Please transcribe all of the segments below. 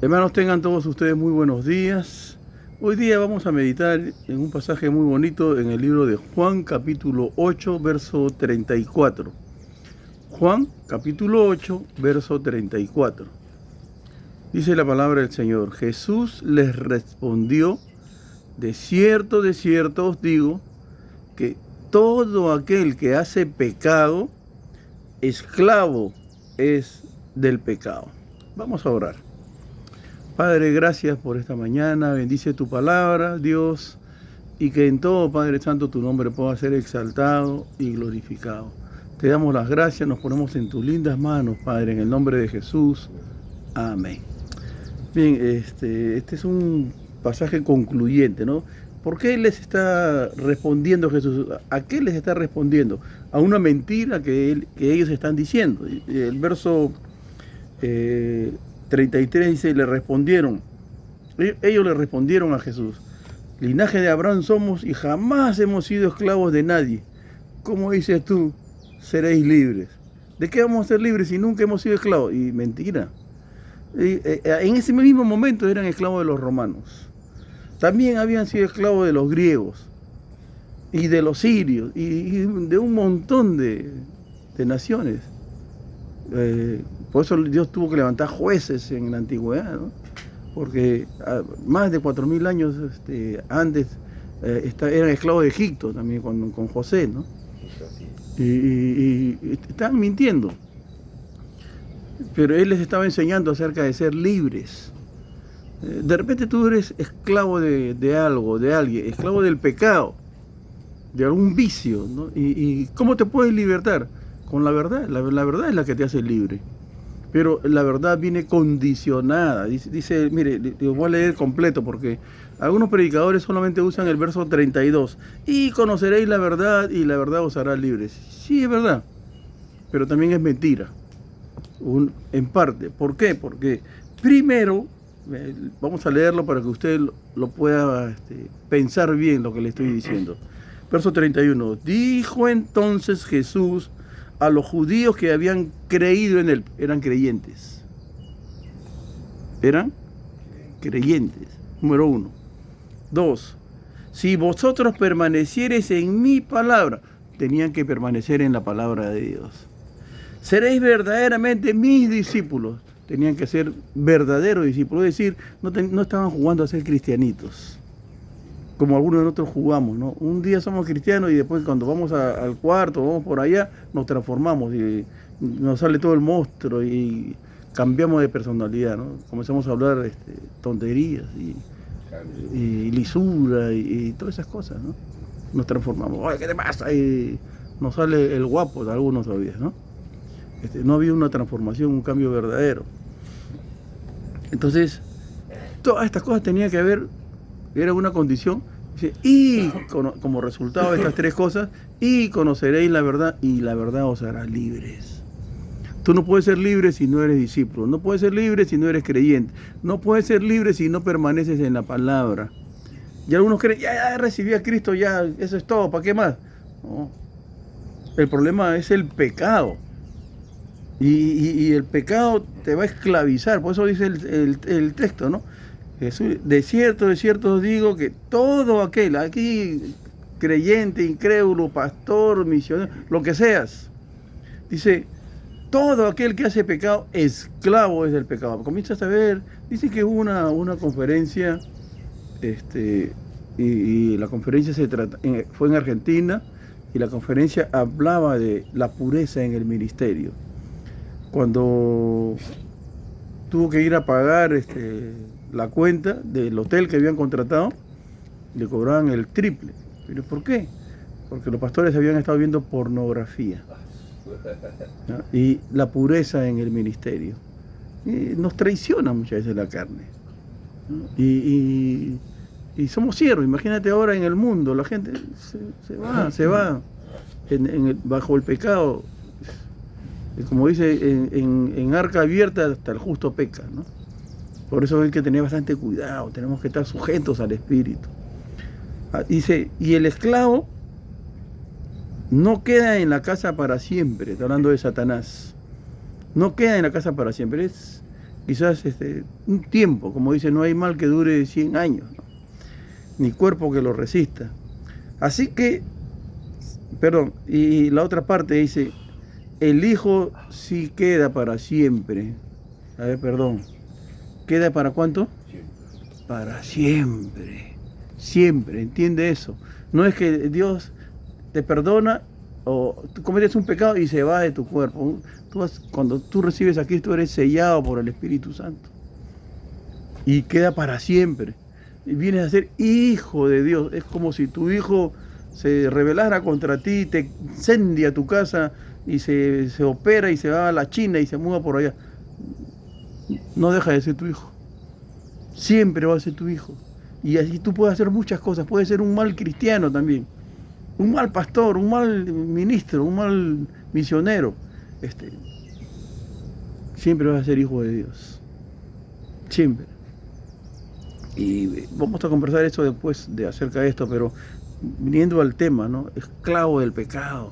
Hermanos, tengan todos ustedes muy buenos días. Hoy día vamos a meditar en un pasaje muy bonito en el libro de Juan, capítulo 8, verso 34. Juan, capítulo 8, verso 34. Dice la palabra del Señor: Jesús les respondió: de cierto os digo, que todo aquel que hace pecado, esclavo es del pecado. Vamos a orar. Padre, gracias por esta mañana, bendice tu palabra, Dios, y que en todo, Padre Santo, tu nombre pueda ser exaltado y glorificado. Te damos las gracias, nos ponemos en tus lindas manos, Padre, en el nombre de Jesús. Amén. Bien, este es un pasaje concluyente, ¿no? ¿Por qué les está respondiendo Jesús? ¿A qué les está respondiendo? A una mentira que ellos están diciendo. El verso 33 dice: le respondieron, ellos le respondieron a Jesús: linaje de Abraham somos y jamás hemos sido esclavos de nadie. ¿Cómo dices tú, seréis libres? ¿De qué vamos a ser libres si nunca hemos sido esclavos? Y mentira. En ese mismo momento eran esclavos de los romanos. También habían sido esclavos de los griegos y de los sirios y de un montón de naciones. Por eso Dios tuvo que levantar jueces en la antigüedad, ¿no? Porque más de 4000 años antes eran esclavos de Egipto también con José, ¿no? Y estaban mintiendo. Pero él les estaba enseñando acerca de ser libres. De repente tú eres esclavo de algo, de alguien, esclavo del pecado, de algún vicio, ¿no? ¿Y cómo te puedes libertar? Con la verdad. La verdad es la que te hace libre. Pero la verdad viene condicionada. Dice, mire, lo voy a leer completo porque algunos predicadores solamente usan el verso 32. Y conoceréis la verdad y la verdad os hará libres. Sí, es verdad, pero también es mentira. En parte. ¿Por qué? Porque primero, vamos a leerlo para que usted lo pueda pensar bien lo que le estoy diciendo. Verso 31. Dijo entonces Jesús a los judíos que habían creído en él. Eran creyentes. Eran creyentes. Número 1. 2. Si vosotros permaneciereis en mi palabra, tenían que permanecer en la palabra de Dios. Seréis verdaderamente mis discípulos. Tenían que ser verdaderos discípulos. Es decir, no estaban jugando a ser cristianitos, como algunos de nosotros jugamos, ¿no? Un día somos cristianos y después cuando vamos al cuarto, vamos por allá, nos transformamos y nos sale todo el monstruo y cambiamos de personalidad, ¿no? Comenzamos a hablar tonterías y lisura y todas esas cosas, ¿no? Nos transformamos. Oye, ¿qué te pasa? Y nos sale el guapo de algunos todavía, ¿no? No había una transformación, un cambio verdadero. Entonces, todas estas cosas tenían que haber, era una condición, y como resultado de estas tres cosas, y conoceréis la verdad, y la verdad os hará libres. Tú no puedes ser libre si no eres discípulo, no puedes ser libre si no eres creyente, no puedes ser libre si no permaneces en la palabra. Y algunos creen, ya recibí a Cristo, ya, eso es todo, ¿para qué más? No. El problema es el pecado. Y el pecado te va a esclavizar, por eso dice el texto, ¿no? Jesús, de cierto os digo que todo aquel, aquí creyente, incrédulo, pastor, misionero, lo que seas, dice, todo aquel que hace pecado, esclavo es del pecado. Comienzas a ver, dice que hubo una conferencia, y la conferencia fue en Argentina, y la conferencia hablaba de la pureza en el ministerio. Cuando tuvo que ir a pagar la cuenta del hotel que habían contratado, le cobraban el triple. ¿Pero por qué? Porque los pastores habían estado viendo pornografía, ¿no? Y la pureza en el ministerio. Y nos traiciona muchas veces la carne, ¿no? Y somos siervos. Imagínate ahora en el mundo, la gente se va bajo el pecado. Como dice, en arca abierta hasta el justo peca, ¿no? Por eso hay que tener bastante cuidado, tenemos que estar sujetos al Espíritu. Dice, y el esclavo no queda en la casa para siempre, está hablando de Satanás. No queda en la casa para siempre, quizás un tiempo, como dice, no hay mal que dure 100 años, ¿no? Ni cuerpo que lo resista. Así que, perdón, y la otra parte dice, el Hijo sí queda para siempre. A ver, perdón, ¿queda para cuánto? Para siempre, siempre, entiende eso. No es que Dios te perdona o tú cometes un pecado y se va de tu cuerpo. Cuando tú recibes a Cristo eres sellado por el Espíritu Santo y queda para siempre. Y vienes a ser hijo de Dios. Es como si tu hijo se rebelara contra ti, te incendia tu casa y se opera y se va a la China y se muda por allá. No deja de ser tu hijo. Siempre va a ser tu hijo. Y así tú puedes hacer muchas cosas. Puedes ser un mal cristiano también. Un mal pastor, un mal ministro, un mal misionero. Siempre vas a ser hijo de Dios. Siempre. Y vamos a conversar eso después de acerca de esto, pero viniendo al tema, ¿no? Esclavo del pecado.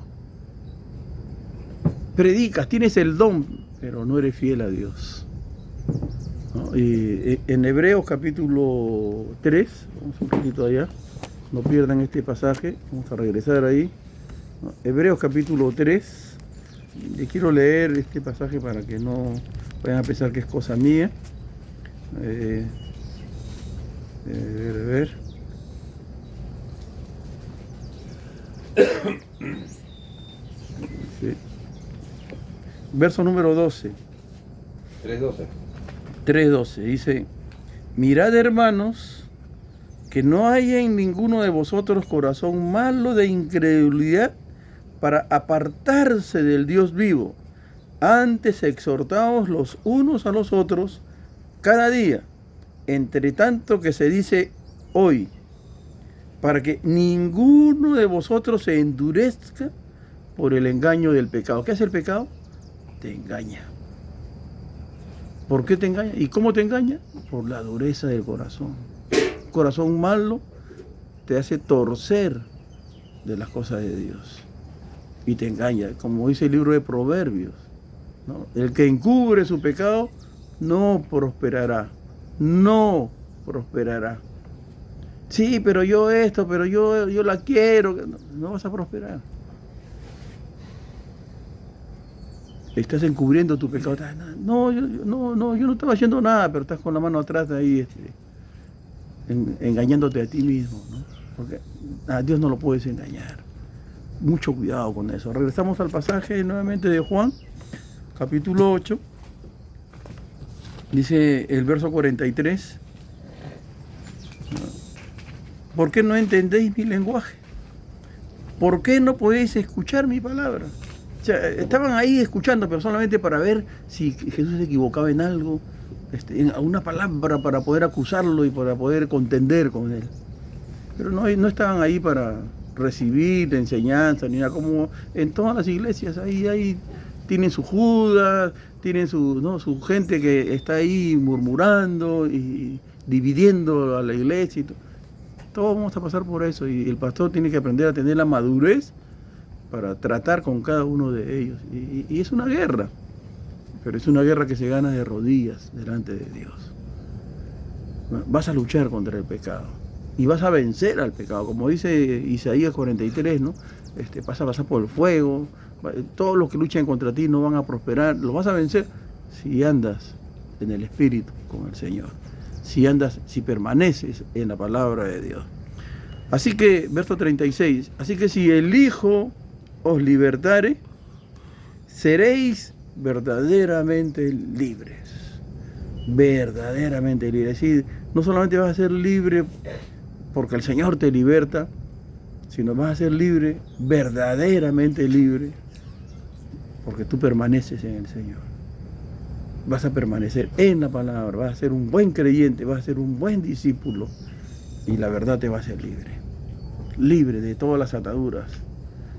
Predicas, tienes el don, pero no eres fiel a Dios, ¿no? Y en Hebreos capítulo 3, vamos un poquito allá, no pierdan este pasaje, vamos a regresar ahí, ¿no? Hebreos capítulo 3, le quiero leer este pasaje para que no vayan a pensar que es cosa mía. A ver. Sí. Verso número 12. 3:12. 3:12 dice: mirad, hermanos, que no haya en ninguno de vosotros corazón malo de incredulidad para apartarse del Dios vivo. Antes exhortaos los unos a los otros cada día, entre tanto que se dice hoy, para que ninguno de vosotros se endurezca por el engaño del pecado. ¿Qué hace el pecado? Te engaña. ¿Por qué te engaña? ¿Y cómo te engaña? Por la dureza del corazón. Un corazón malo te hace torcer de las cosas de Dios y te engaña, como dice el libro de Proverbios, ¿no? El que encubre su pecado no prosperará. No prosperará. Sí, pero yo la quiero. No vas a prosperar. Estás encubriendo tu pecado. No, yo no estaba haciendo nada, pero estás con la mano atrás ahí, engañándote a ti mismo, ¿no? Porque a Dios no lo puedes engañar. Mucho cuidado con eso. Regresamos al pasaje nuevamente de Juan, capítulo 8. Dice el verso 43. ¿Por qué no entendéis mi lenguaje? ¿Por qué no podéis escuchar mi palabra? O sea, estaban ahí escuchando, pero solamente para ver si Jesús se equivocaba en algo, en una palabra para poder acusarlo y para poder contender con él. Pero no estaban ahí para recibir enseñanza ni nada, como en todas las iglesias. Ahí tienen su Judas, tienen su gente que está ahí murmurando y dividiendo a la iglesia y todo. Todos vamos a pasar por eso y el pastor tiene que aprender a tener la madurez para tratar con cada uno de ellos. Y es una guerra, pero es una guerra que se gana de rodillas delante de Dios. Vas a luchar contra el pecado y vas a vencer al pecado, como dice Isaías 43, ¿no? Vas a pasar por el fuego, todos los que luchan contra ti no van a prosperar, los vas a vencer si andas en el Espíritu con el Señor. Si permaneces en la palabra de Dios. Así que, verso 36, así que si el Hijo os libertare, seréis verdaderamente libres. Verdaderamente libres. Es decir, no solamente vas a ser libre porque el Señor te liberta, sino vas a ser libre, verdaderamente libre, porque tú permaneces en el Señor. Vas a permanecer en la palabra, vas a ser un buen creyente, vas a ser un buen discípulo y la verdad te va a hacer libre. Libre de todas las ataduras,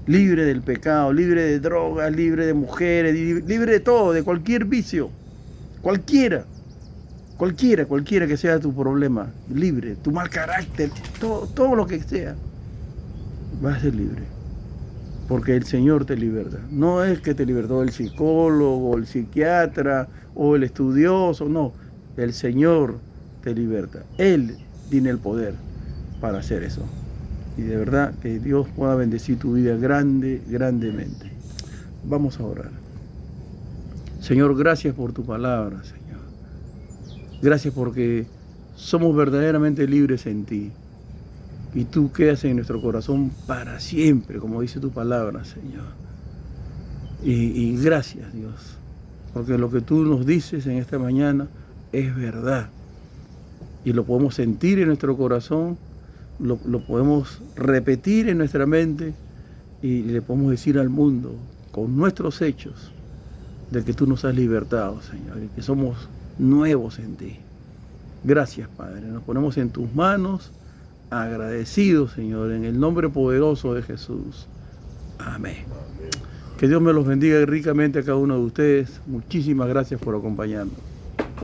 libre del pecado, libre de drogas, libre de mujeres, libre de todo, de cualquier vicio, cualquiera que sea tu problema, libre, tu mal carácter, todo lo que sea, vas a ser libre. porque el Señor te liberta. No es que te libertó el psicólogo, el psiquiatra o el estudioso, no. El Señor te liberta. Él tiene el poder para hacer eso. Y de verdad que Dios pueda bendecir tu vida grandemente. Vamos a orar. Señor, gracias por tu palabra, Señor. Gracias porque somos verdaderamente libres en ti. Y tú quedas en nuestro corazón para siempre, como dice tu palabra, Señor. Y gracias, Dios, porque lo que tú nos dices en esta mañana es verdad. Y lo podemos sentir en nuestro corazón, lo podemos repetir en nuestra mente y le podemos decir al mundo, con nuestros hechos, de que tú nos has libertado, Señor, y que somos nuevos en ti. Gracias, Padre. Nos ponemos en tus manos, agradecidos, Señor, en el nombre poderoso de Jesús. Amén. Que Dios me los bendiga ricamente a cada uno de ustedes. Muchísimas gracias por acompañarnos.